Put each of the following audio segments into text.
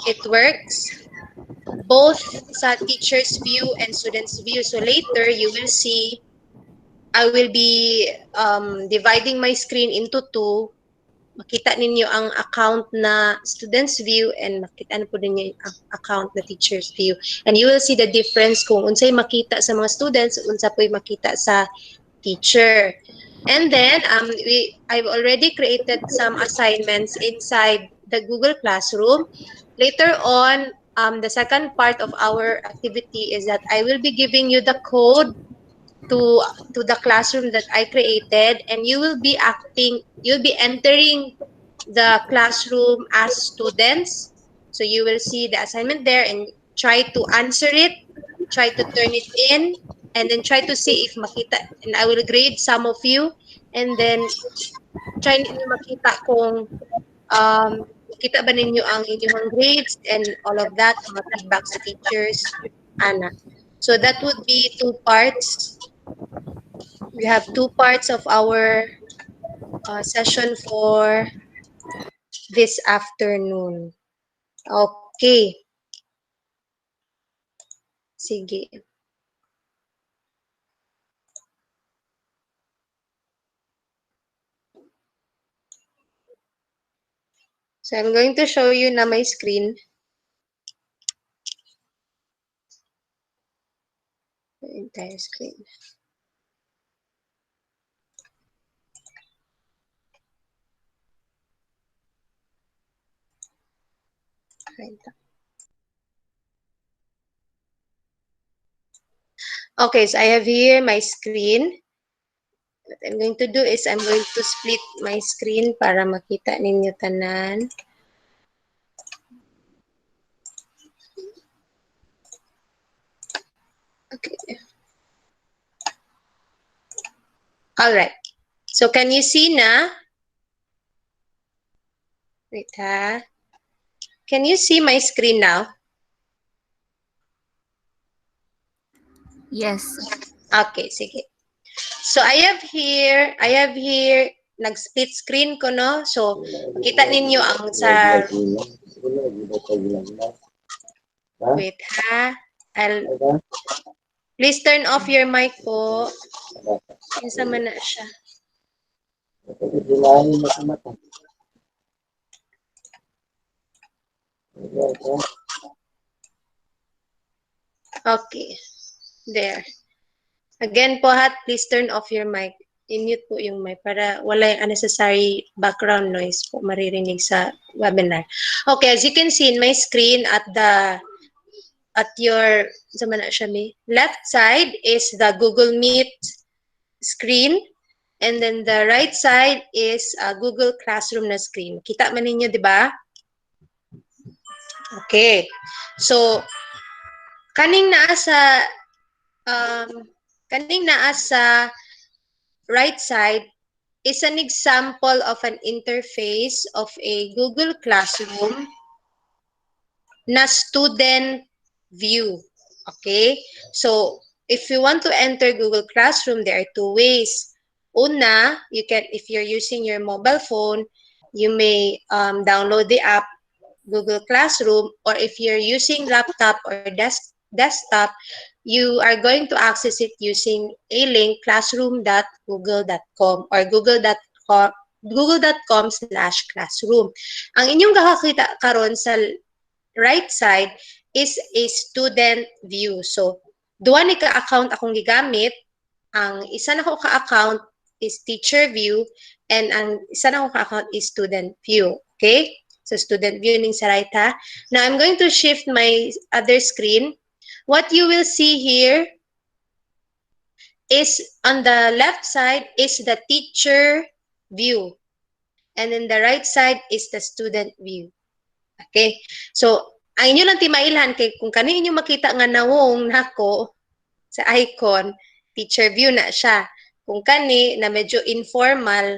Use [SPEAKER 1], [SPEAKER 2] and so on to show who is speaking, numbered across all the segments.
[SPEAKER 1] it works both sa teacher's view and student's view. So later, you will see, I will be dividing my screen into two. Makita ninyo ang account na student's view and makita na po ninyo ang account na teacher's view. And you will see the difference kung unsay makita sa mga students, unsa po'y makita sa teacher. And then, I've already created some assignments inside the Google Classroom. Later on, the second part of our activity is that I will be giving you the code to the classroom that I created, and you'll be entering the classroom as students. So you will see the assignment there and try to answer it, try to turn it in, and then try to see if makita, and I will grade some of you, and then try ninyo makita kung makita ba ninyo ang inyong grades and all of that, mga feedback sa teachers, ana. So that would be two parts. We have two parts of our session for this afternoon. Okay. Sige. So I'm going to show you na my screen. The entire screen. Okay, so I have here my screen. What I'm going to do is I'm going to split my screen para makita ninyo tanan. Okay. All right. So can you see na? Wait ha. Can you see my screen now?
[SPEAKER 2] Yes.
[SPEAKER 1] Okay, sige. So I have here, nag-split screen ko, no? So, makita ninyo ang sa... Wait, ha? Please turn off your mic po. Kinsa man na siya. Okay. There. Again po, ha, please turn off your mic. I-mute po yung mic para wala yung unnecessary background noise po maririnig sa webinar. Okay, as you can see in my screen at your left side is the Google Meet screen, and then the right side is a Google Classroom na screen. Kita man ninyo, di ba? Okay. So, kaning naa sa right side is an example of an interface of a Google Classroom na student view. Okay? So, if you want to enter Google Classroom, there are two ways. Una, if you're using your mobile phone, you may download the app Google Classroom, or if you're using laptop or desktop, you are going to access it using a link, classroom.google.com or google.com/classroom. Ang inyong kakakita karon sa right side is a student view. So, duwa ni ka-account akong gigamit. Ang isa na ko ka-account is teacher view, and ang isa na ko ka-account is student view. Okay? So, student view ning sa right, ha? Now, I'm going to shift my other screen. What you will see here is, on the left side is the teacher view. And then the right side is the student view. Okay? So, ang inyo lang timailhan, kay kung kanino inyo makita nga nawong nako sa icon, teacher view na siya. Kung kani na medyo informal,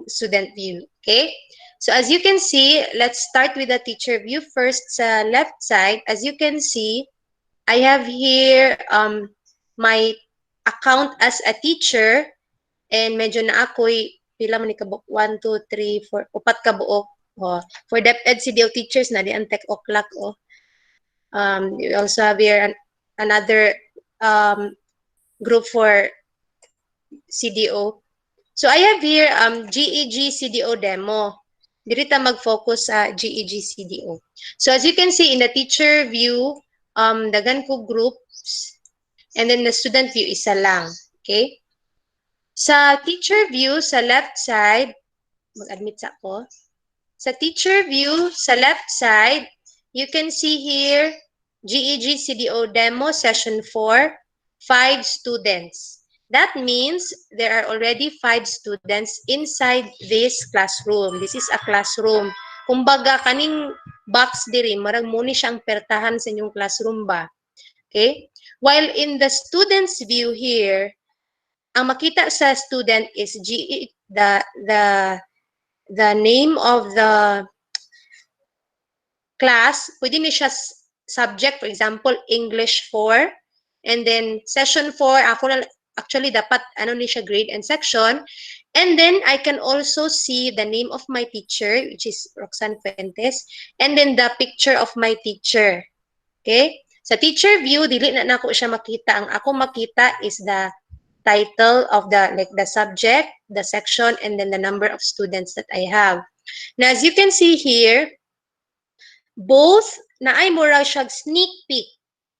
[SPEAKER 1] student view. Okay? So as you can see, let's start with the teacher view first sa left side. As you can see, I have here my account as a teacher, and medyo na ako'y pila man ni kabuok, 1, 2, 3, 4, upat ka buok Oh, for DepEd CDO teachers na di ang tech o'clock. Oh. We also have here another group for CDO. So I have here GEG CDO demo. Dito ta mag-focus sa GEG CDO. So as you can see in the teacher view, dagan ko groups, and then the student view isa lang. Okay? Sa teacher view, sa left side, mag-admit sa ako. Sa teacher view, sa left side, you can see here, GEG CDO demo session 4, 5 students. That means there are already 5 students inside this classroom. This is a classroom. Kumbaga, kaning box diri, marag muni siyang pertahan sa inyong classroom ba? Okay? While in the student's view here, ang makita sa student is the name of the class, pwede niya siya subject, for example, English 4, and then session 4, ako na, actually dapat, ano ni siya, grade and section, and then I can also see the name of my teacher, which is Roxanne Fuentes, and then the picture of my teacher. Okay? Sa teacher view, dili na ako siya makita. Ang ako makita is the title of the subject, the section, and then the number of students that I have. Now, as you can see here, both na ay mura siyag sneak peek.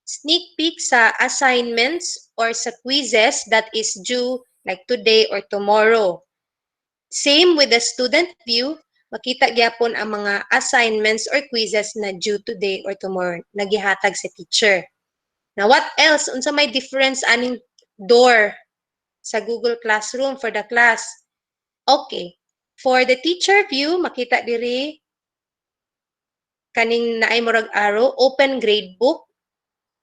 [SPEAKER 1] Sneak peek sa assignments or sa quizzes that is due like today or tomorrow. Same with the student view, makita gyapon ang mga assignments or quizzes na due today or tomorrow nagihatag sa teacher. Now what else? Unsa may difference aning door sa Google Classroom for the class? Okay. For the teacher view, makita diri kaning naay murag arrow, open gradebook,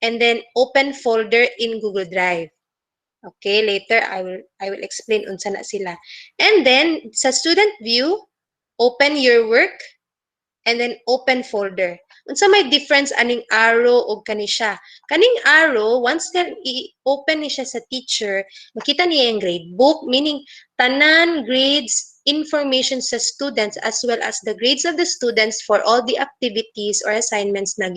[SPEAKER 1] and then open folder in Google Drive. Okay, later I will explain unsa na sila. And then sa student view, open your work, and then open folder. Unsa may difference aning arrow o kani siya? Kaning arrow, once na i-open ni siya sa teacher, makita niya yung gradebook, meaning tanan grades, information sa students as well as the grades of the students for all the activities or assignments na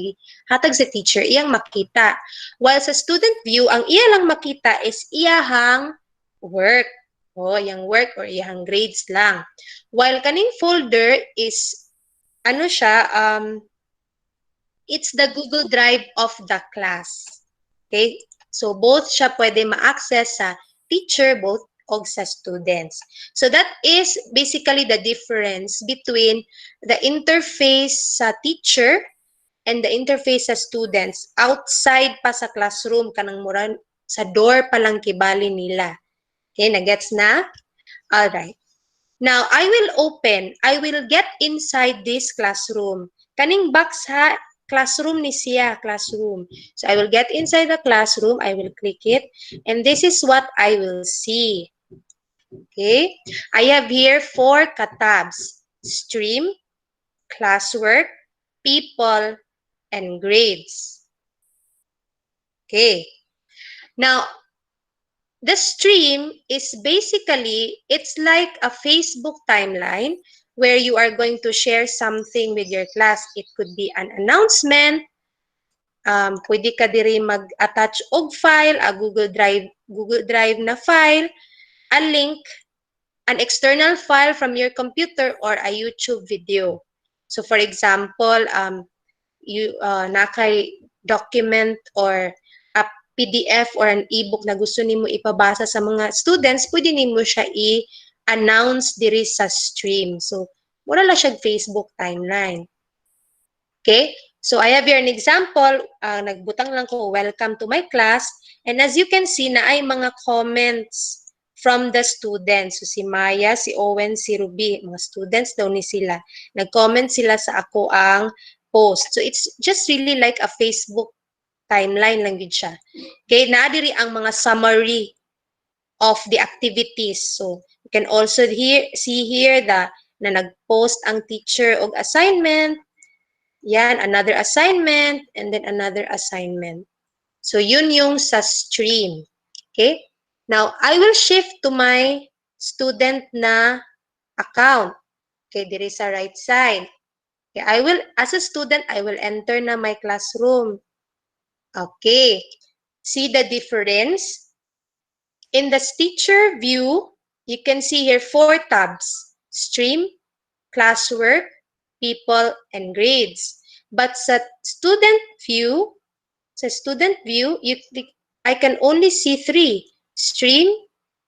[SPEAKER 1] hatag sa teacher, iyang makita. While sa student view, ang iya lang makita is iyahang work. O, iyang work or iyahang grades lang. While kaning folder is ano siya, it's the Google Drive of the class. Okay? So, both siya pwede ma-access sa teacher, both og sa students. So, that is basically the difference between the interface sa teacher and the interface sa students. Outside pa sa classroom, kanang mura sa door pa lang kibali nila. Okay, nagets na? Alright. Now, I will get inside this classroom. Kaning box ha, classroom ni siya, classroom. So, I will get inside the classroom, I will click it, and this is what I will see. Okay? I have here 4 katabs: stream, classwork, people, and grades. Okay. Now, the stream is basically, it's like a Facebook timeline where you are going to share something with your class. It could be an announcement, pwede ka diri mag-attach og file, a Google Drive na file, a link, an external file from your computer, or a YouTube video. So for example, you nakay document or a PDF or an ebook na gusto nimo ipabasa sa mga students, pwede nimo siya i-announce diri sa stream. So mura lang siya Facebook timeline. Okay? So I have here an example. Nagbutang lang ko, welcome to my class. And as you can see, na ay mga comments from the students. So si Maya, si Owen, si Ruby, mga students daw ni sila. Nag-comment sila sa ako ang post. So it's just really like a Facebook timeline lang din siya. Okay, nadiri ang mga summary of the activities. So you can also see here na nag-post ang teacher og assignment. Yan, another assignment, and then another assignment. So yun yung sa stream. Okay? Now, I will shift to my student na account. Okay, diri sa right side. Okay, as a student, I will enter na my classroom. Okay, see the difference? In the teacher view, you can see here 4 tabs: stream, classwork, people, and grades. But view, sa student view, I can only see 3: stream,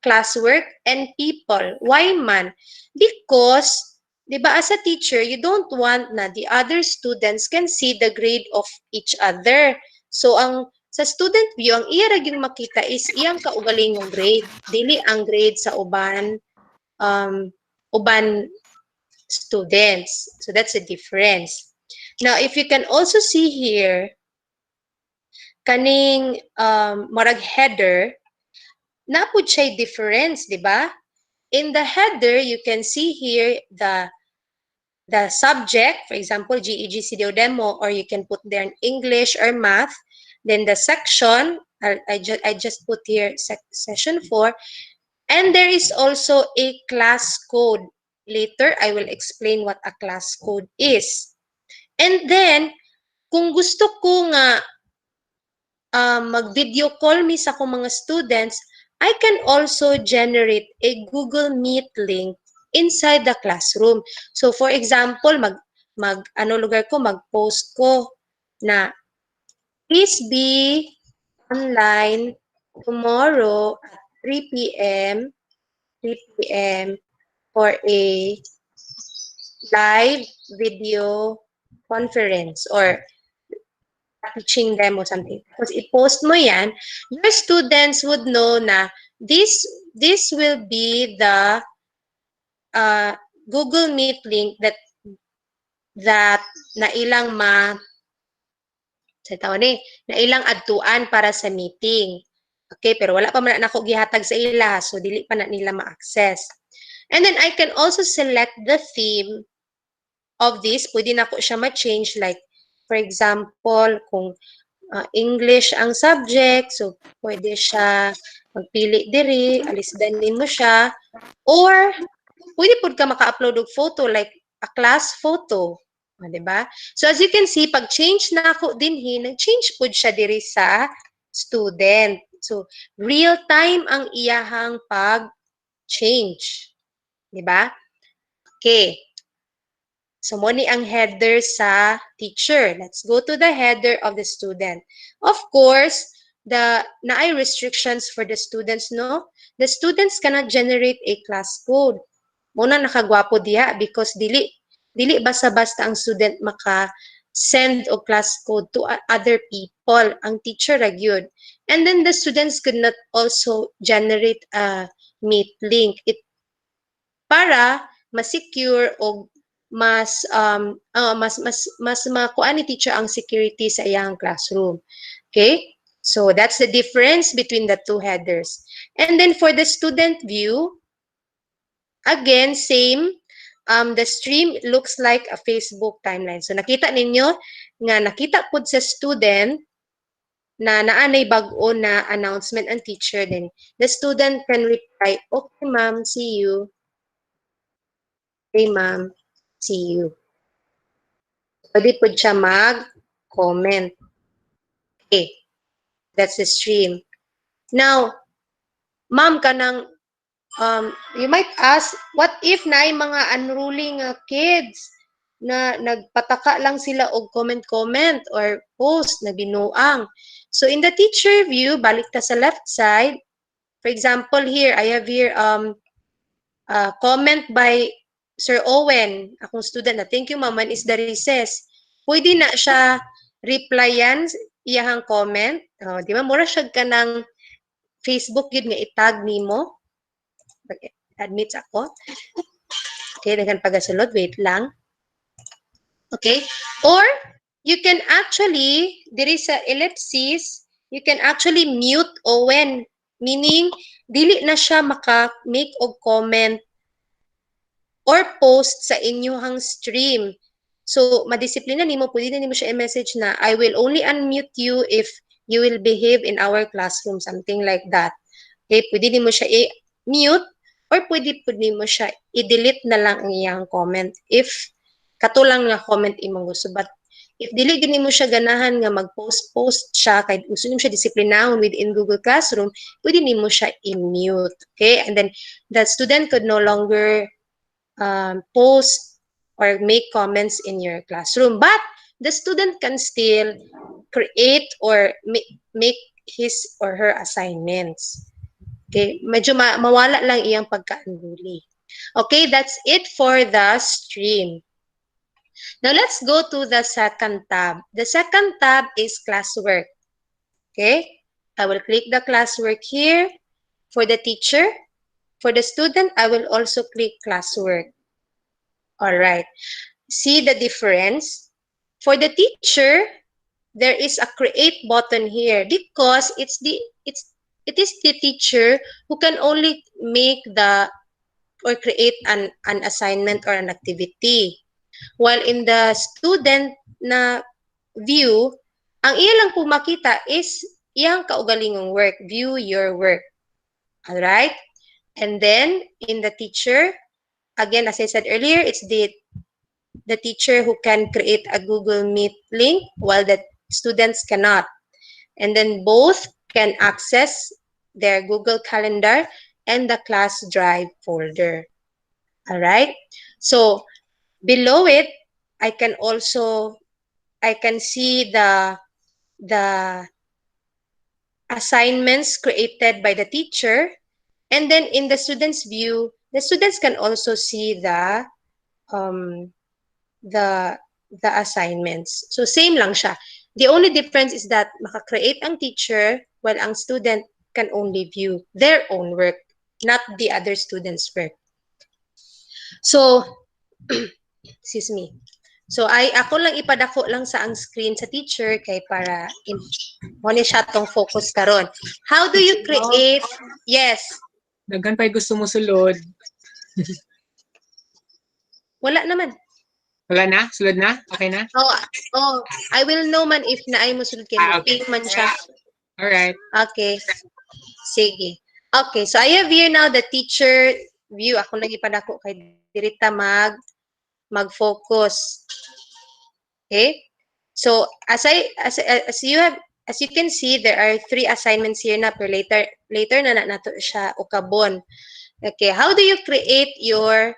[SPEAKER 1] classwork, and people. Why man? Because, di ba, as a teacher, you don't want na the other students can see the grade of each other. So, sa student view, ang iya ra gyud makita is iyang kaugalingong grade. Dili ang grade sa uban students. So, that's the difference. Now, if you can also see here, kaning marag header, napud siya difference, di ba? In the header, you can see here the subject, for example, GEG CDO demo, or you can put there in English or math. Then the section, I just put here session 4. And there is also a class code. Later, I will explain what a class code is. And then, kung gusto ko nga mag-video call me sa akong mga students, I can also generate a Google Meet link inside the classroom. So for example, mag-post ko na please be online tomorrow at 3 p.m. 3 p.m. for a live video conference or teaching them or something. Tapos i-post mo yan, your students would know na this will be the Google Meet link that na ilang na ilang adtuan para sa meeting. Okay, pero wala pa man nako gihatag sa ila, so dili pa na nila ma-access. And then I can also select the theme of this. Pwede na ko siya ma-change, like for example, kung English ang subject, so pwede siya magpili diri, alisdanin mo siya, or pwede pud ka maka-upload og photo like a class photo, di ba? So as you can see, pag change na ako dinhi, nag-change pud siya diri sa student. So real time ang iyahang pag-change, di ba? Okay. So, mo ni ang header sa teacher. Let's go to the header of the student. Of course, naay restrictions for the students, no? The students cannot generate a class code. Muna nakagwapo diya because dili basta-basta ang student maka-send o class code to other people. Ang teacher ra gyud. And then the students could not also generate a Meet link. Para ma-secure o mas makuha ni teacher ang security sa iyang classroom. Okay? So that's the difference between the two headers. And then for the student view, again, same. The stream looks like a Facebook timeline. So nakita ninyo nga nakita pud sa student na naanay bag-o na announcement ang teacher, then the student can reply, okay ma'am, see you. Okay ma'am, see you. Pwede po siya mag-comment. Okay, that's the stream. Now, ma'am, you might ask, what if na mga unruly kids na nagpataka lang sila og comment or post na binuang? So, in the teacher view, balik ta sa left side. For example, here, I have here comment by Sir Owen, akong student na, thank you ma'am, when is the recess? Pwede na siya replyan iyahang comment. Di ba, mura siya ka ng Facebook yun nga itag nimo. Admit ako. Okay, dagan pagasulod, wait lang. Okay, or you can actually, diri sa ellipsis, you can actually mute Owen, meaning dili na siya maka-make og comment or post sa inyong stream. So, madisiplina nimo, pwede na nimo siya i-message na, I will only unmute you if you will behave in our classroom, something like that. Okay, pwede nimo siya i-mute or pwede nimo siya i-delete na lang ang iyang comment if katulang nga comment imong gusto. But if dili gini mo siya ganahan nga mag-post siya kay gusto nimo siya disiplinahon within Google Classroom, pwede nimo siya i-mute. Okay? And then the student could no longer post or make comments in your classroom. But the student can still create or make his or her assignments. Okay? Medyo mawala lang iyang pagka-unruly. Okay, that's it for the stream. Now let's go to the second tab. The second tab is classwork. Okay, I will click the classwork here. For the teacher, for the student, I will also click classwork. All right, see the difference? For the teacher, there is a create button here because it is the teacher who can only make the or create an assignment or an activity. While in the student na view, ang iya lang po makita is iyang kaugalingong work. View your work. Alright? And then, in the teacher, again, as I said earlier, it's the teacher who can create a Google Meet link while the students cannot. And then both can access their Google Calendar and the class drive folder. Alright? So, below it, I can see the assignments created by the teacher, and then in the students view, the students can also see the assignments. So same lang siya. The only difference is that maka-create ang teacher while ang student can only view their own work, not the other students' work. So, excuse me. So, ako lang ipadako lang sa ang screen sa teacher kay para mo ni siya tong focus karon. How do you create? Yes.
[SPEAKER 2] Daghan pa'y gusto mo sulod.
[SPEAKER 1] Wala naman.
[SPEAKER 2] Wala na? Sulod na? Okay na?
[SPEAKER 1] Oh, I will know man if naay mo sulod kay mo.
[SPEAKER 2] Okay.
[SPEAKER 1] Ping man siya.
[SPEAKER 2] Alright.
[SPEAKER 1] Okay. Sige. Okay, so I have here now the teacher view. Ako lang ipadako kay dirita mag-focus. Okay? So, as you can see, there are 3 assignments here na per later na nato siya ukabon. Okay, how do you create your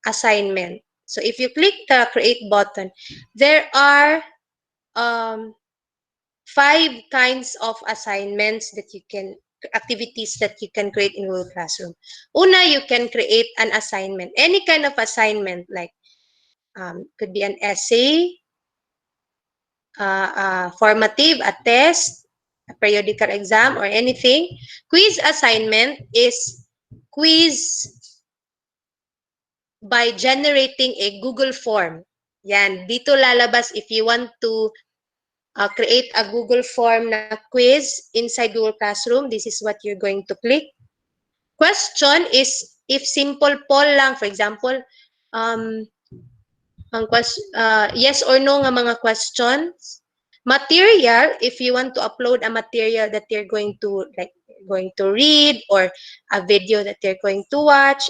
[SPEAKER 1] assignment? So, if you click the create button, there are 5 kinds of assignments that you can activities that you can create in Google Classroom. Una, you can create an assignment, any kind of assignment, like could be an essay, formative, a test, a periodical exam, or anything. Quiz assignment is quiz by generating a Google form. Yan, dito lalabas if you want to create a Google form na quiz inside Google Classroom. This is what you're going to click. Question is if simple poll lang, for example, yes or no nga mga questions. Material, if you want to upload a material that you're going to read or a video that you're going to watch.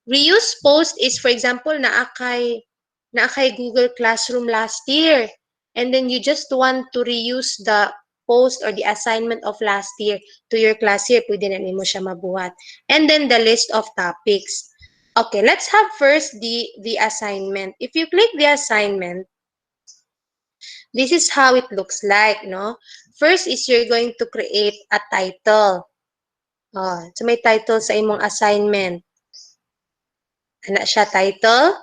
[SPEAKER 1] Reuse post is, for example, naakay Google Classroom last year, and then you just want to reuse the post or the assignment of last year to your class year, pwede na nimo siya mabuhat. And then the list of topics. Okay, let's have first the assignment. If you click the assignment, this is how it looks like, no? First is you're going to create a title. So may title sa imong assignment. Ana siya title.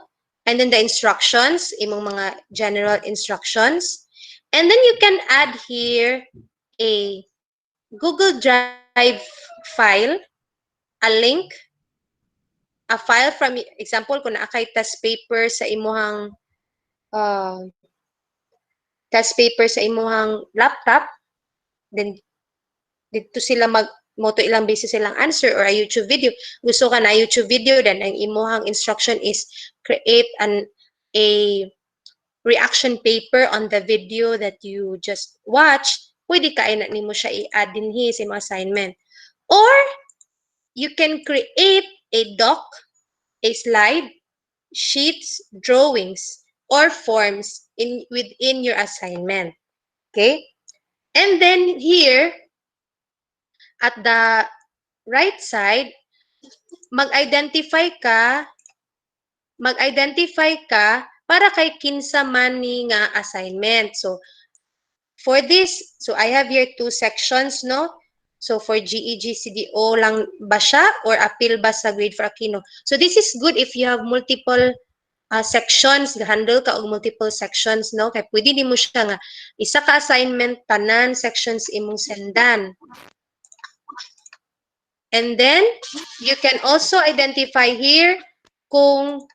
[SPEAKER 1] And then the instructions, imong mga general instructions. And then you can add here a Google Drive file, a link, a file from, example, kung naakay test paper sa imuhang laptop, then dito sila moto ilang beses silang answer, or a YouTube video. Gusto ka na YouTube video, then ang imuhang instruction is create a reaction paper on the video that you just watched. Pwede ka na nimo siya i-add din sa imong assignment. Or you can create a doc, a slide, sheets, drawings, or forms within your assignment. Okay? And then here, at the right side, mag-identify ka para kay kinsa man ni nga assignment. So, for this, so I have here two sections, no? So, for GEG CDO lang ba siya or appeal ba sa grade for Aquino? So, this is good if you have multiple sections, handle ka og multiple sections, no? Kaya pwede di mo siya nga, isa ka assignment, tanan sections imong sendan. And then, you can also identify here kung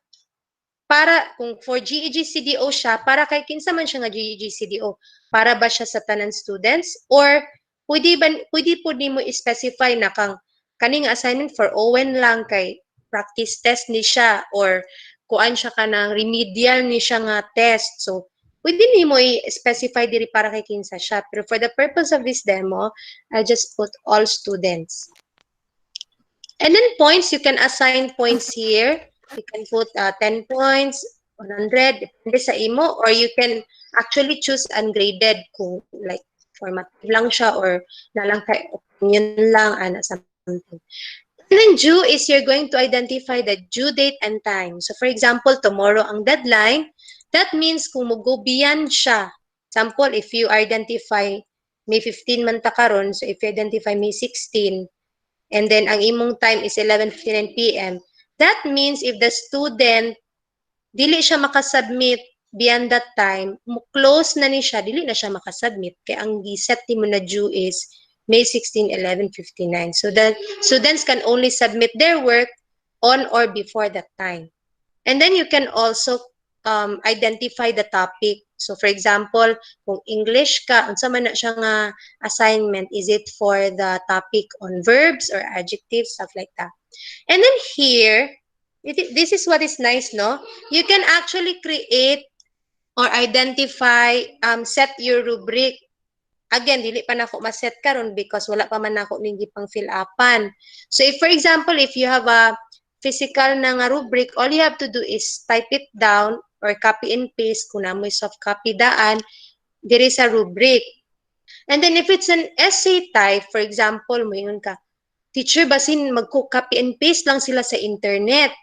[SPEAKER 1] for GEG CDO siya, para kay kinsa man siya nga GEG CDO, para ba siya sa tanan students or pwede po nimo i-specify na kaning assignment for Owen lang kay practice test ni siya or kuan siya kanang remedial ni siya nga test. So pwede nimo i-specify diri para kay kinsa siya. Pero for the purpose of this demo, I just put all students. And then points, you can assign points here. You can put 10 points, 100, depende sa imo, or you can actually choose ungraded kung like formative lang siya or nalang kay opinion lang, something. And then due is you're going to identify the due date and time. So for example, tomorrow ang deadline, that means kung mo-go beyond siya. Example, if you identify May 15 man ta karon, so if you identify May 16, and then ang imong time is 11:59 p.m. That means if the student dili siya makasubmit beyond that time, close na ni siya, dili na siya makasubmit. Kaya ang giset mo na due is May 16, 11:59. So the students can only submit their work on or before that time. And then you can also identify the topic. So for example, kung English ka, unsa man na siya nga assignment, is it for the topic on verbs or adjectives, stuff like that. And then here, this is what is nice, no? You can actually create or identify, set your rubric. Again, dili pa nako ma-set karon because wala pa man nako ning gipang fill upan. So if for example, if you have a physical na nga rubric, all you have to do is type it down or copy and paste kung namoy soft copy daan diri sa rubric. And then if it's an essay type, for example, moingon ka, teacher, basin magko-copy and paste lang sila sa internet.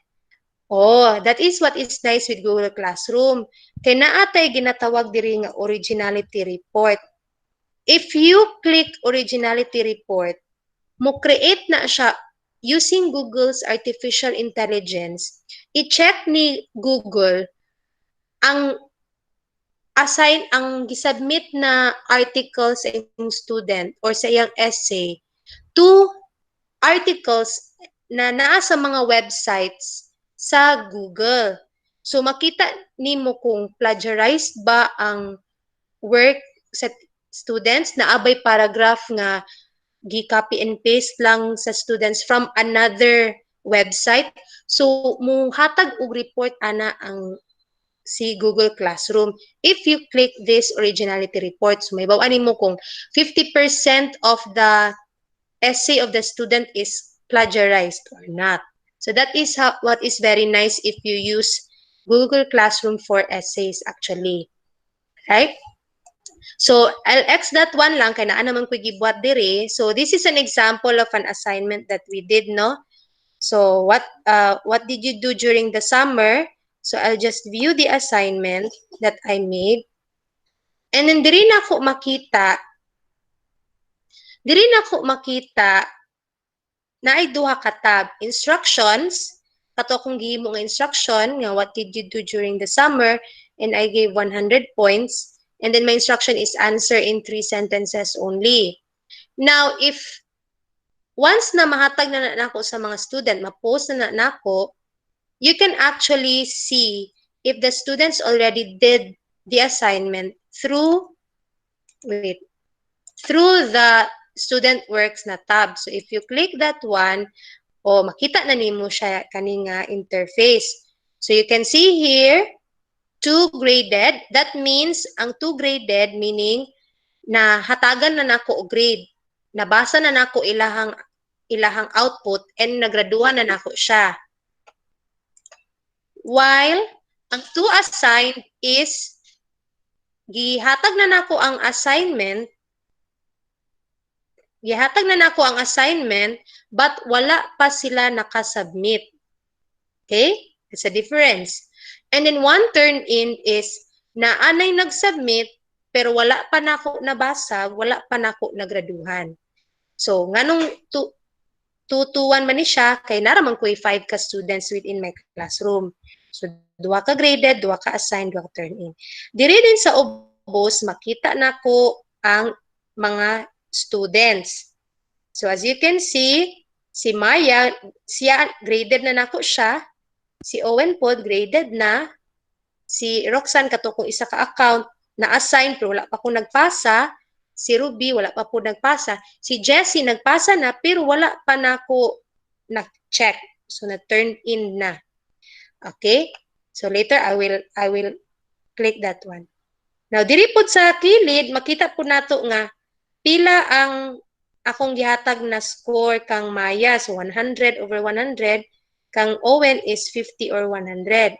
[SPEAKER 1] Oh, that is what is nice with Google Classroom. Kay naatay ginatawag diri nga originality report. If you click originality report, mo create na siya using Google's artificial intelligence. I-check ni Google ang gisubmit na article sa iyong student or sa iyang essay to articles na naa sa mga websites sa Google. So makita nimo kung plagiarized ba ang work sa students, na abay paragraph nga gi-copy and paste lang sa students from another website. So muhatag og report ana ang si Google Classroom if you click this originality report. So may bawa nimo kung 50% of the essay of the student is plagiarized or not. So that is what is very nice if you use Google Classroom for essays actually. Right? So I'll X that one lang kay naa naman ko gibuhat diri. So this is an example of an assignment that we did, no? So what did you do during the summer? So I'll just view the assignment that I made. And then diri na ko makita na ay duha ka tab, instructions, kato kung gihimo nga instruction nga what did you do during the summer, and I gave 100 points, and then my instruction is answer in 3 sentences only. Now if once na mahatag na nako sa mga student, ma-post na nako, you can actually see if the students already did the assignment through the student works na tab. So if you click that one, makita na nimo siya kaning interface. So you can see here 2 graded. That means ang 2 graded meaning na hatagan na nako og grade. Nabasa na nako ilahang output and nagraduhan na nako siya. While ang to assign is gihatag na nako ang assignment, but wala pa sila nakasubmit. Okay? It's a difference. And then one turn in is na anay nag-submit pero wala pa nako nabasag, wala pa nako nagraduhan. So nganong 2-1 man ni siya kay naramang ko 5 ka students within my classroom. So duha ka graded, duha ka assigned, duha ka turn in. Diri din sa ubos makita nako ang mga students. So as you can see, si Maya, siya graded na nako siya. Si Owen pod graded na. Si Roxanne kato kung isa ka account na assign pero wala pa ko nagpasa. Si Ruby wala pa po nagpasa. Si Jessie nagpasa na pero wala pa nako na-check. So na turn in na. Okay? So later I will click that one. Now diri pod sa kilid makita po nato nga pila ang akong gihatag na score kang Maya. So 100 over 100. Kang Owen is 50 or 100.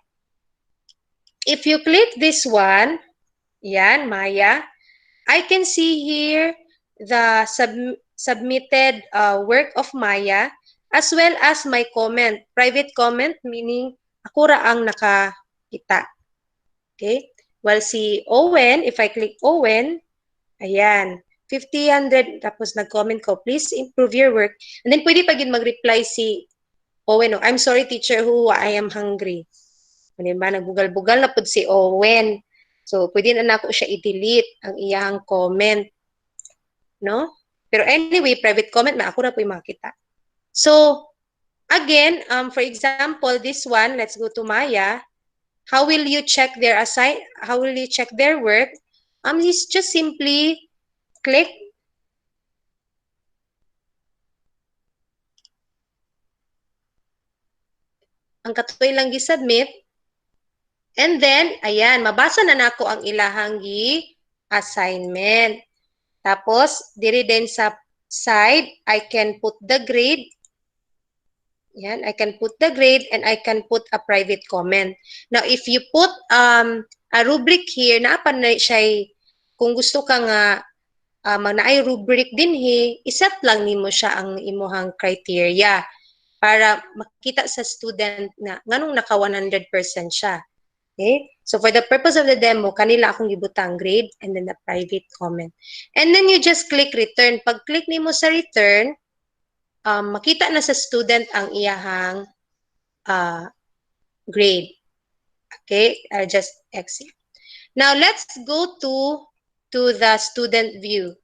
[SPEAKER 1] If you click this one, yan, Maya, I can see here the submitted work of Maya as well as my comment. Private comment meaning ako ra ang nakakita. Okay? While si Owen, if I click Owen, ayan, 50, 100, tapos nag-comment ko, please improve your work. And then pwede pa mag-reply si Owen, I'm sorry teacher who I am hungry. Diba? Nagbugal-bugal na po si Owen. So, pwede na ako siya i-delete ang iyang comment. No? Pero anyway, private comment na ako na po yung makita. So, again, for example, this one, let's go to Maya. How will you check their work? Just simply click ang katuloy lang gi-submit. And then, ayan, mabasa na nako ang ilahang assignment. Tapos, diri din sa side, I can put the grade. Yan, I can put the grade and I can put a private comment. Now, if you put a rubric here, naapan na siya, kung gusto ka nga magnaay rubric din iset lang nimo siya ang imuhang criteria para makita sa student na nganong naka 100% siya. Okay? So for the purpose of the demo, kanila akong gibutang grade and then the private comment. And then you just click return. Pag click nimo sa return, makita na sa student ang iyahang grade. Okay? I'll just exit. Now let's go to the student view.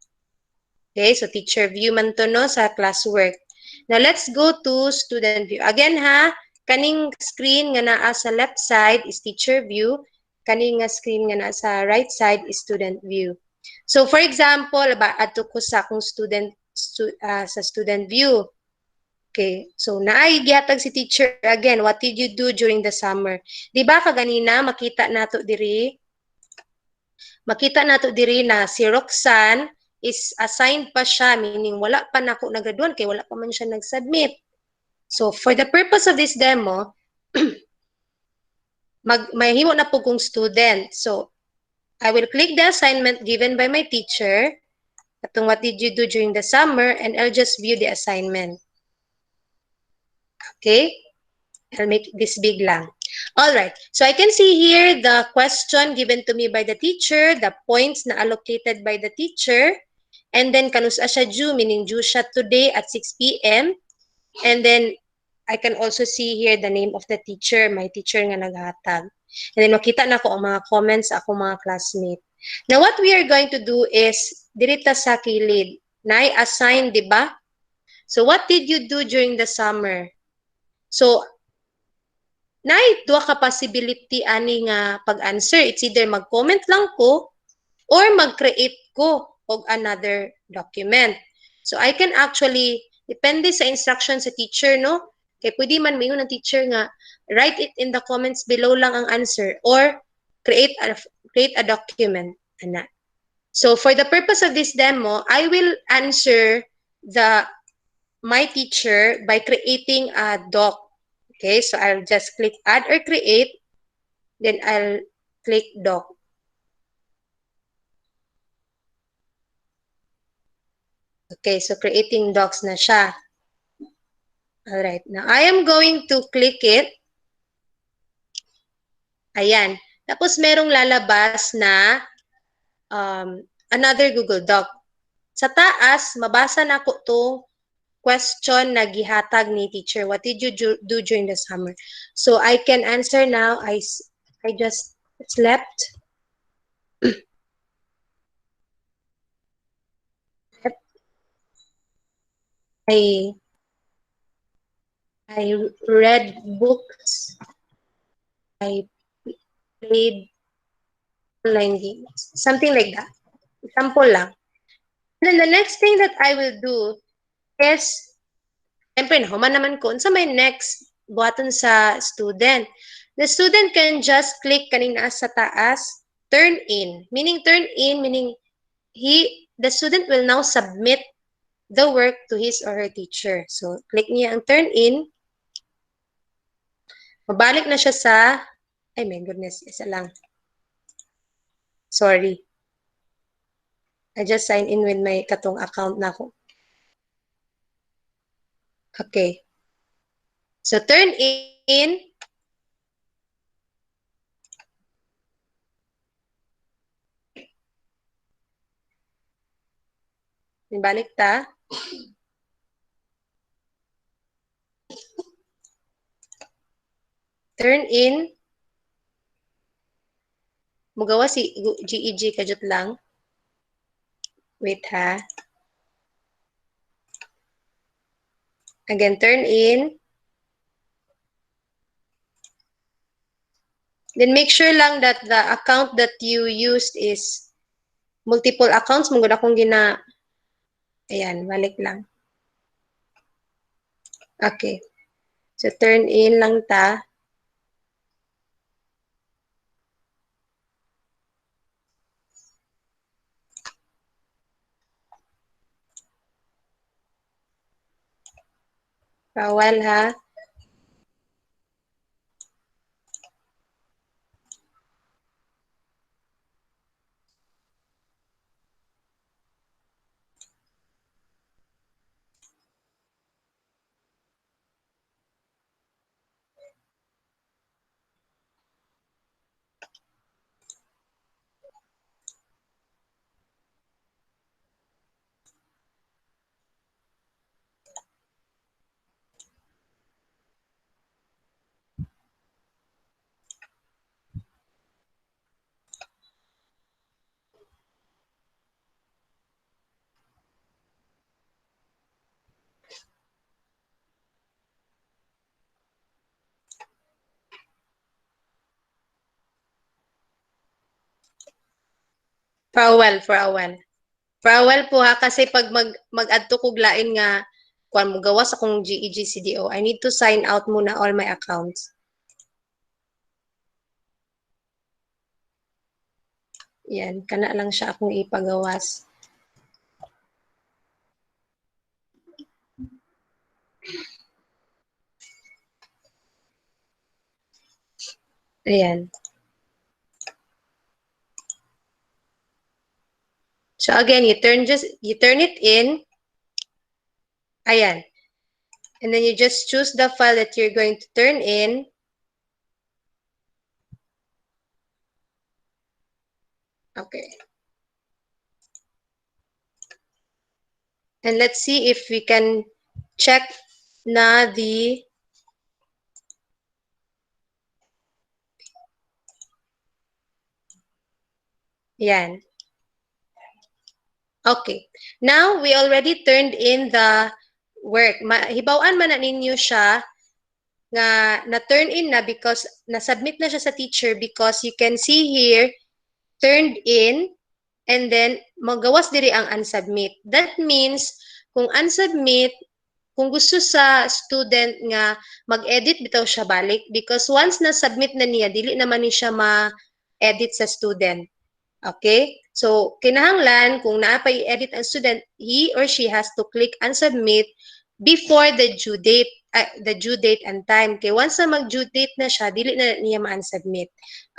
[SPEAKER 1] Okay? So teacher view man to no sa classwork. Now let's go to student view. Again ha, kaning screen nga naa sa left side is teacher view, kaning screen nga naa sa right side is student view. So for example, adto ko sa akong sa student view. Okay, so naay gihatag si teacher again, what did you do during the summer? Di ba kaganina makita nato diri? Makita nato diri na si Roxanne is assigned pa siya, meaning wala pa nako nagraduan kay wala pa man siya nag-submit. So for the purpose of this demo, mahimo na po kong student. So I will click the assignment given by my teacher. Atong what did you do during the summer, and I'll just view the assignment. Okay? I'll make this big lang. All right. So I can see here the question given to me by the teacher, the points na allocated by the teacher, and then kanus siya due, meaning due siya today at 6 p.m. And then I can also see here the name of the teacher, my teacher nga naghatag. And then makita na ko ang mga comments ako mga classmate. Now what we are going to do is dirita sa kilid. Nai-assign, di ba? So what did you do during the summer? So duha ka possibility ani nga pag-answer. It's either mag-comment lang ko or mag-create ko og another document. So I can actually, depende sa instruction sa teacher, no? Kaya pwede man mayon ng teacher nga, write it in the comments below lang ang answer or create a document. Ana. So for the purpose of this demo, I will answer my teacher by creating a doc. Okay, so I'll just click add or create, then I'll click doc. Okay, so creating docs na siya. Alright, now I am going to click it. Ayan. Tapos merong lalabas na another Google Doc. Sa taas, mabasa na ko itong question na gihatag ni teacher. What did you do during the summer? So I can answer now. I just slept. I read books. I played online games. Something like that. Example lang. And then the next thing that I will do is, siyempre, nahuman naman ko, sa may next button sa student. The student can just click kanina sa taas, turn in. Meaning the student will now submit the work to his or her teacher. So, click niya ang turn in. Mabalik na siya sa, ay my goodness, isa lang. Sorry. I just signed in with my katong account na ko. Okay. So, turn in. Balik ta. Turn in. Mugawa si GEG kajut lang. Wait ha. Again, turn in. Then make sure lang that the account that you used is multiple accounts. Mungod akong ayan, balik lang. Okay. So, turn in lang ta. Bawal ha. For a while, for a while. For a while po ha, kasi pag mag-add to kog lain nga, kung mo gawas akong GEG CDO, I need to sign out muna all my accounts. Yan, kana lang siya akong ipagawas. Ayan. So again, you turn it in. Ayan. And then you just choose the file that you're going to turn in. Okay. And let's see if we can check na the yan. Okay. Now, we already turned in the work. Hibawaan man na ninyo siya nga na-turn in na because na-submit na siya sa teacher because you can see here, turned in, and then magawas diri ang unsubmit. That means, kung unsubmit, kung gusto sa student nga mag-edit bitaw siya balik because once na-submit na niya, dili naman ni siya ma-edit sa student. Okay? So, kinahanglan, kung naapay edit ang student, he or she has to click unsubmit before the due date. the due date and time. Okay, once na mag-due date na siya, dili na niya ma-submit.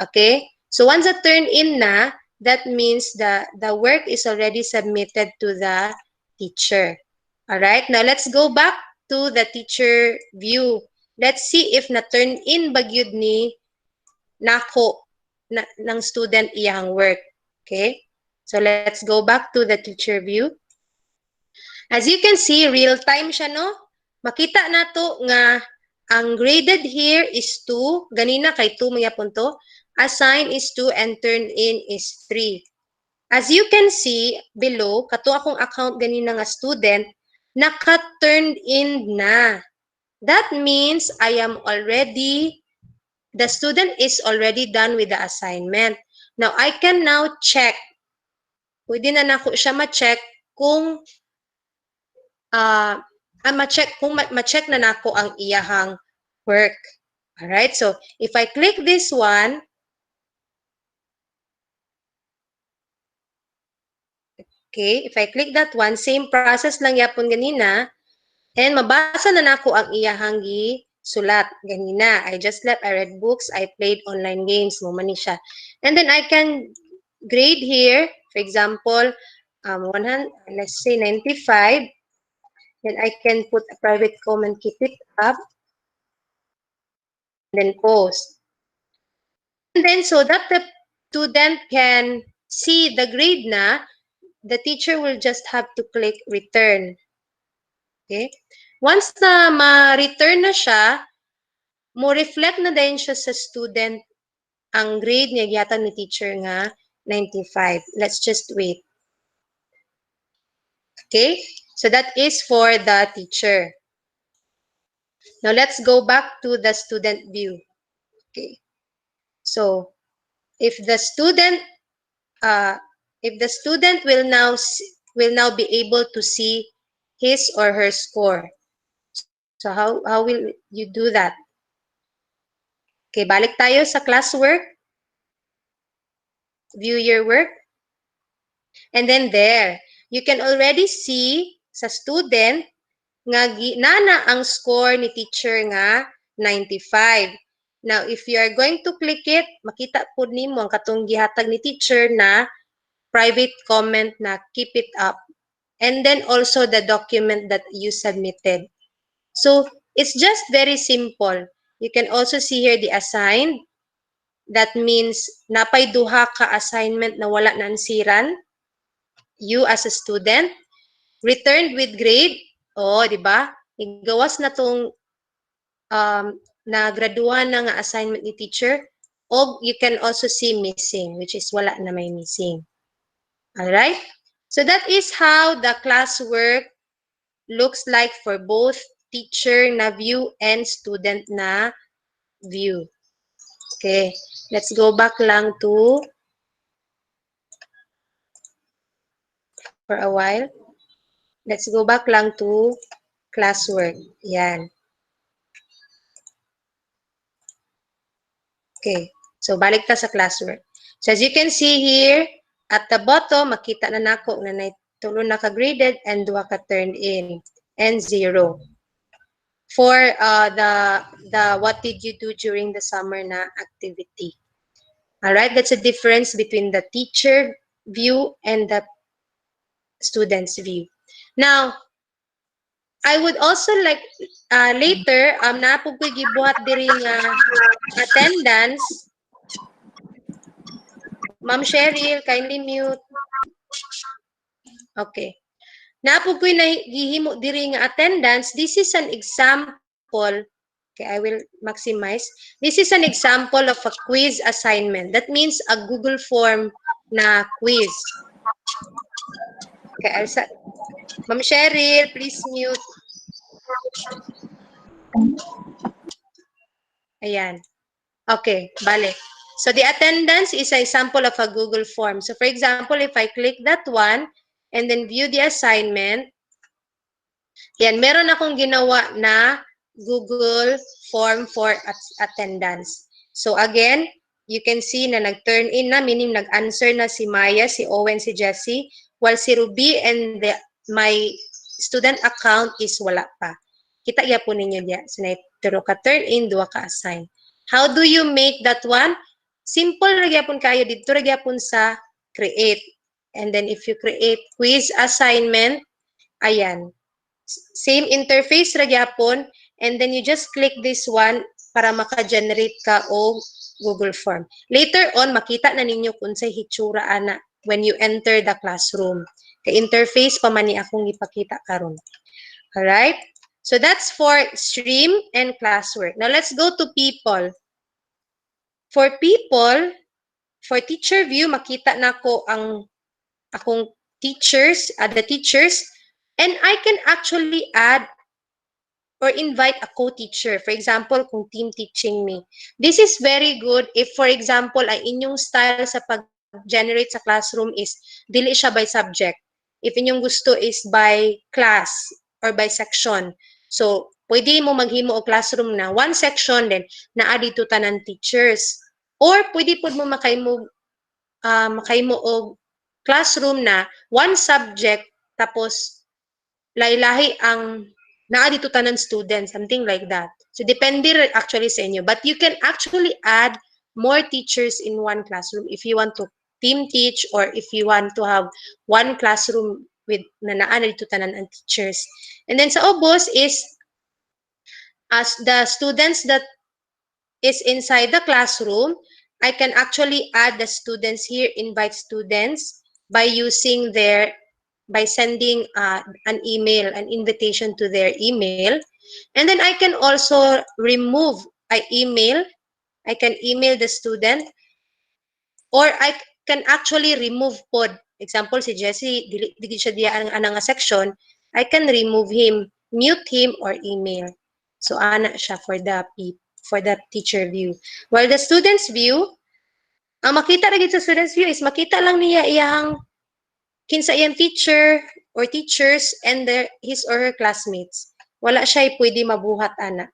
[SPEAKER 1] Okay? So once na turn in na, that means the work is already submitted to the teacher. Alright? Now let's go back to the teacher view. Let's see if na-turn in ba gyud ni nako ng student iyang work. Okay? So let's go back to the teacher view. As you can see, real time siya, no? Makita na to nga ang graded here is 2. Ganina kay 2 mga punto. Assign is 2 and turn in is 3. As you can see below, kato akong account ganina nga student, naka-turned in na. That means I am already, the student is already done with the assignment. Now, I can now check. Pwede na nako siya ma-check kung ma-check na nako ang iyahang work. Alright, so if I click this one, okay, if I click that one, same process lang yapon ganina, and mabasa na nako ang iyahang sulat ganina. I read books, I played online games, mo man ni siya. And then I can grade here, for example, 100, let's say 95. Then I can put a private comment, keep it up, then post. And then so that the student can see the grade na, the teacher will just have to click return. Okay? Once na ma-return na siya, mo reflect na din siya sa student ang grade niya giyatan ni teacher nga 95. Let's just wait. Okay? So that is for the teacher. Now let's go back to the student view. Okay. So if the student will now be able to see his or her score. So how will you do that? Okay, balik tayo sa classwork. View your work. And then there, you can already see sa student nga nana ang score ni teacher nga 95. Now, if you are going to click it, makita po nimo ang katong gihatag ni teacher na private comment na keep it up. And then also the document that you submitted. So, it's just very simple. You can also see here the assigned. That means napay duha ka assignment na wala nansiran. You as a student. Returned with grade. Oh, di ba? Igawas na tong na-graduan na nga assignment ni teacher. O you can also see missing, which is wala na may missing. Alright? So that is how the classwork looks like for both teacher na view and student na view. Okay, let's go back lang to for a while. Let's go back lang to classwork. Yan. Okay, so balik ta sa classwork. So as you can see here, at the bottom, makita na nako na tulo na ka-graded and duha ka turned in and 0. For the what did you do during the summer na activity. All right, that's a difference between the teacher view and the student's view. Now, I would also like later na po ko'y gibuhat diri nga attendance. Ma'am Cheryl, kindly mute. Okay. Na po ko'y gihimo diri nga attendance. This is an example. Okay, I will maximize. This is an example of a quiz assignment. That means a Google form na quiz. Okay, Ma'am Cheryl, please mute. Ayan. Okay, bale. So the attendance is a sample of a Google form. So for example, if I click that one and then view the assignment, yan, meron akong ginawa na Google form for attendance. So again, you can see na nag-turn in na, meaning nag-answer na si Maya, si Owen, si Jessie, while si Ruby and my student account is wala pa. Kita gyapon ninyo diya. So na tulo ka turn in, duha ka assign. How do you make that one? Simple ra gyapon kayo dito ra gyapon sa create. And then if you create quiz assignment, ayan. Same interface ra gyapon, and then you just click this one para maka-generate ka og Google Form. Later on, makita na ninyo kung sa hitsura ana when you enter the classroom. Kay interface pa man ni akong ipakita karon. Alright? So that's for stream and classwork. Now let's go to people. For people, for teacher view, makita na ko ang akong teachers, the teachers, and I can actually add or invite a co-teacher. For example, kung team teaching me. This is very good if, for example, ang inyong style sa pag-generate sa classroom is dili siya by subject. If inyong gusto is by class or by section. So, pwede mo maghimo o classroom na one section then naa dito tanan teachers. Or pwede po mo makahimo og classroom na one subject tapos lahi-lahi ang naa dito tanan students, something like that. So depende actually sa inyo, but you can actually add more teachers in one classroom if you want to team teach or if you want to have one classroom with na naa dito tanan ang teachers. And then sa ubos is as the students that is inside the classroom, I can actually add the students here, invite students by using by sending an email, an invitation to their email. And then I can also remove an email. I can email the student or I can actually remove pod. Example, si Jesse, di siya diya ang section. I can remove him, mute him, or email. So, ana siya for the teacher view. While the student's view, ang makita rin sa student's view is makita lang niya iyang kinsa iyang teacher or teachers and his or her classmates. Wala siya pwede mabuhat ana.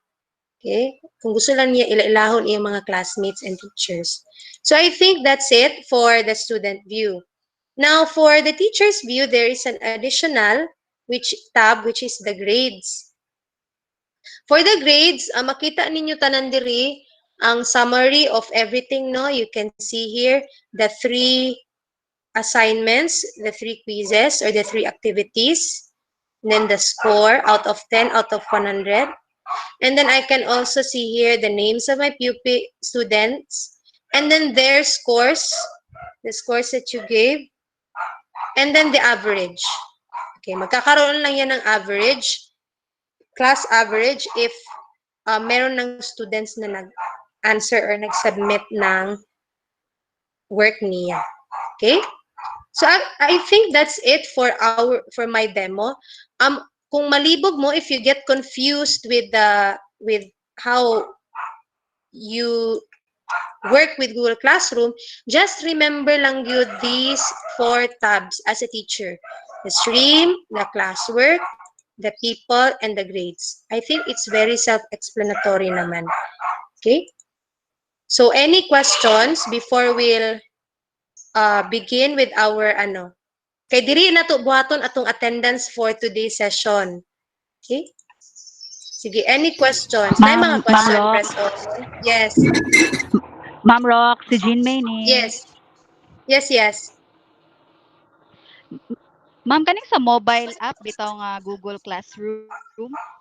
[SPEAKER 1] Okay? Kung gusto lang niya ilailahon iyang mga classmates and teachers. So I think that's it for the student view. Now for the teacher's view, there is an additional tab which is the grades. For the grades, makita ninyo tanan diri ang summary of everything, no? You can see here the 3 assignments, the 3 quizzes or the 3 activities, and then the score out of 10 out of 100. And then I can also see here the names of my pupil students, and then their scores, the scores that you gave, and then the average. Okay, magkakaroon lang yan ng average, class average if meron ng students na nag-answer or nag-submit ng work niya. Okay? So I think that's it for my demo. Kung malibog mo, if you get confused with how you work with Google Classroom, just remember lang you these 4 tabs as a teacher. The stream, the classwork, the people, and the grades. I think it's very self-explanatory naman. Okay? So any questions before we'll begin with our kay diri na to buhaton atong attendance for today's session. Okay? Sige, any questions? May mga
[SPEAKER 3] Ma'am
[SPEAKER 1] question,
[SPEAKER 3] Rock,
[SPEAKER 1] press on. Yes.
[SPEAKER 3] Ma'am Rock, si Jean May ni.
[SPEAKER 1] Yes. Yes, yes.
[SPEAKER 3] Ma'am, kaning sa mobile app bitaw nga Google Classroom,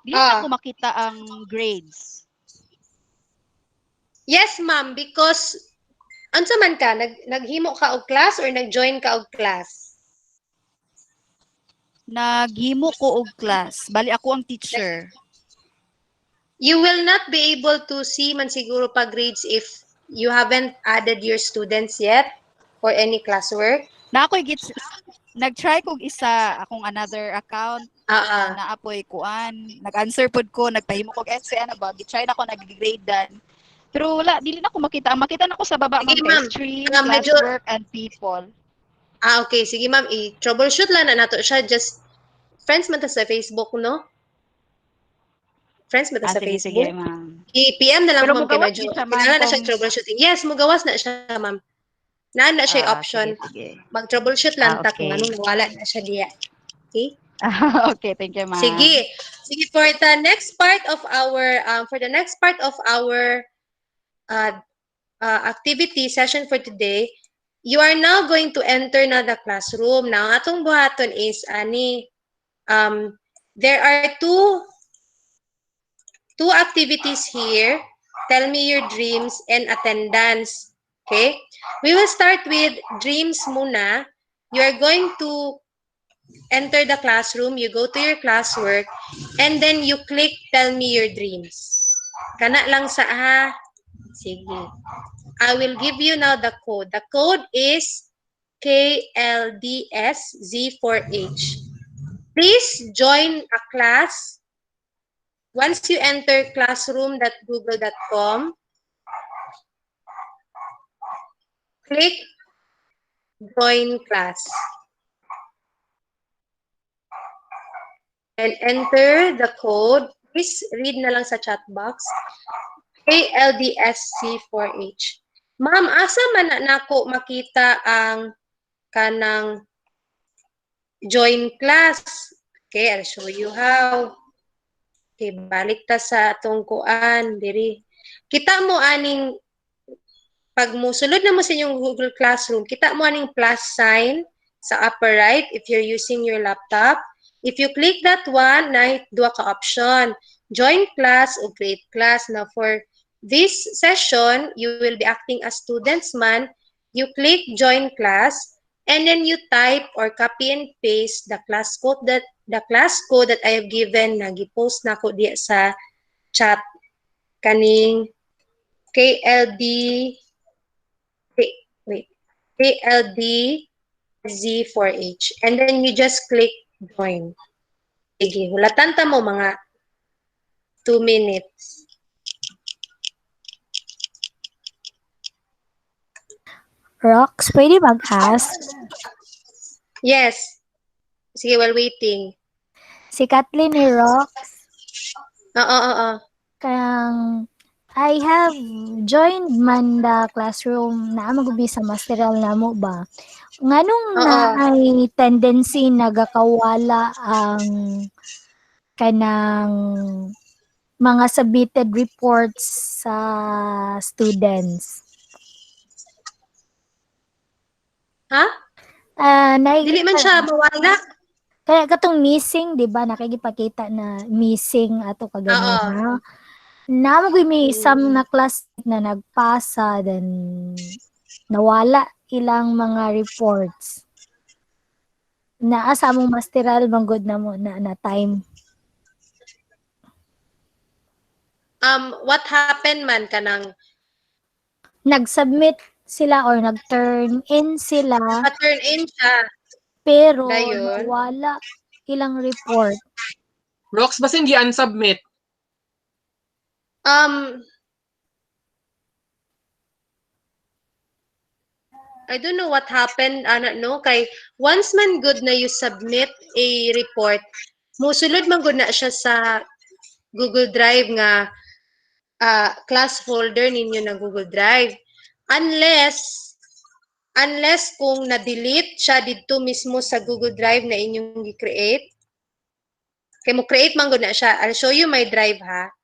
[SPEAKER 3] dili na ko
[SPEAKER 1] Ah.
[SPEAKER 3] makita ang grades.
[SPEAKER 1] Yes, ma'am, because unsa man ka naghimo ka og class or nag-join ka og class?
[SPEAKER 3] Naghimo ko og class, bali ako ang teacher.
[SPEAKER 1] You will not be able to see man siguro pa grades if you haven't added your students yet for any classwork.
[SPEAKER 3] Nag-try kog isa akong another account na naapoy kuan, nag-answer pod ko, nagpahimo kog essay ana ba, gitry na ko nag-gradean. Pero wala, dili na ko makita. Makita na ko sa baba
[SPEAKER 1] Sige,
[SPEAKER 3] ma'am,
[SPEAKER 1] ma'am.
[SPEAKER 3] stream,
[SPEAKER 1] Medyo,
[SPEAKER 3] classwork, and people.
[SPEAKER 1] okay. Sige, ma'am. I-troubleshoot lang na nato siya. Just, friends man ta sa Facebook, no? Friends man ta sa
[SPEAKER 3] Sige,
[SPEAKER 1] Facebook.
[SPEAKER 3] sige, ma'am.
[SPEAKER 1] I-PM na lang
[SPEAKER 3] Pero
[SPEAKER 1] ko, ma'am, kay
[SPEAKER 3] mugawas
[SPEAKER 1] medyo.
[SPEAKER 3] gid siya, ma'am,
[SPEAKER 1] Kinala na siya
[SPEAKER 3] kung...
[SPEAKER 1] troubleshooting. Yes, mugawas na siya, ma'am. Na siya option.
[SPEAKER 3] Sige, sige.
[SPEAKER 1] Mag-troubleshoot lang ta kung
[SPEAKER 3] Okay.
[SPEAKER 1] anong nawala na siya diya. Okay?
[SPEAKER 3] Okay, thank you, ma'am.
[SPEAKER 1] Sige. Sige, for the next part of our uh, activity session for today, you are now going to enter na the classroom. Now, atong buhaton is ani there are two activities here. Tell me your dreams and attendance. Okay? We will start with dreams muna. You are going to enter the classroom, you go to your classwork, and then you click tell me your dreams. Kana lang sa Sige. I will give you now the code. The code is KLDSZ4H. Please join a class. Once you enter classroom.google.com, click join class. And enter the code. Please read na lang sa chat box. KLDSC4H. Ma'am, asa man na nako makita ang kanang join class? Okay, I'll show you how. Okay, balik ta sa atong kuan diri. Kita mo aning pag mo sulod na mo sa inyong Google Classroom, kita mo aning plus sign sa upper right if you're using your laptop. If you click that one, na duha ka option, join class o create class. Now for this session, you will be acting as students man. You click join class and then you type or copy and paste the class code that I have given na gi-post nako diya sa chat kaning KLD wait KLD Z4H and then you just click join. Sige, hulatan ta mo mga 2 minutes.
[SPEAKER 4] Rox, pwede mag-ask?
[SPEAKER 1] Yes. Sige, while waiting.
[SPEAKER 4] Si Kathleen ni Rox,
[SPEAKER 1] Oo.
[SPEAKER 4] kayang I have joined man the classroom na magubi sa masteral na mo ba? Nganong na ay tendency nagakawala ang kanang mga submitted reports sa students?
[SPEAKER 1] Ha? Dili man siya mawala.
[SPEAKER 4] Kaya katong missing, di ba, nakikipakita na missing ato kaganina. Namoy may isang na class na nagpasa, then nawala ilang mga reports. Naasa mong masteral, manggod na mo na time.
[SPEAKER 1] What happened man kanang
[SPEAKER 4] Nag-submit sila or nag-turn in sila.
[SPEAKER 1] Naka-turn in siya.
[SPEAKER 4] Pero
[SPEAKER 1] Dayon.
[SPEAKER 4] nawala ilang report.
[SPEAKER 2] Rox, basta hindi unsubmit.
[SPEAKER 1] I don't know what happened, no, kay once man good na you submit a report, musulod man good na siya sa Google Drive nga class folder ninyo na Google Drive. Unless kung na-delete siya dito mismo sa Google Drive na inyong i-create. Kay mo create man good na siya. I'll show you my drive ha.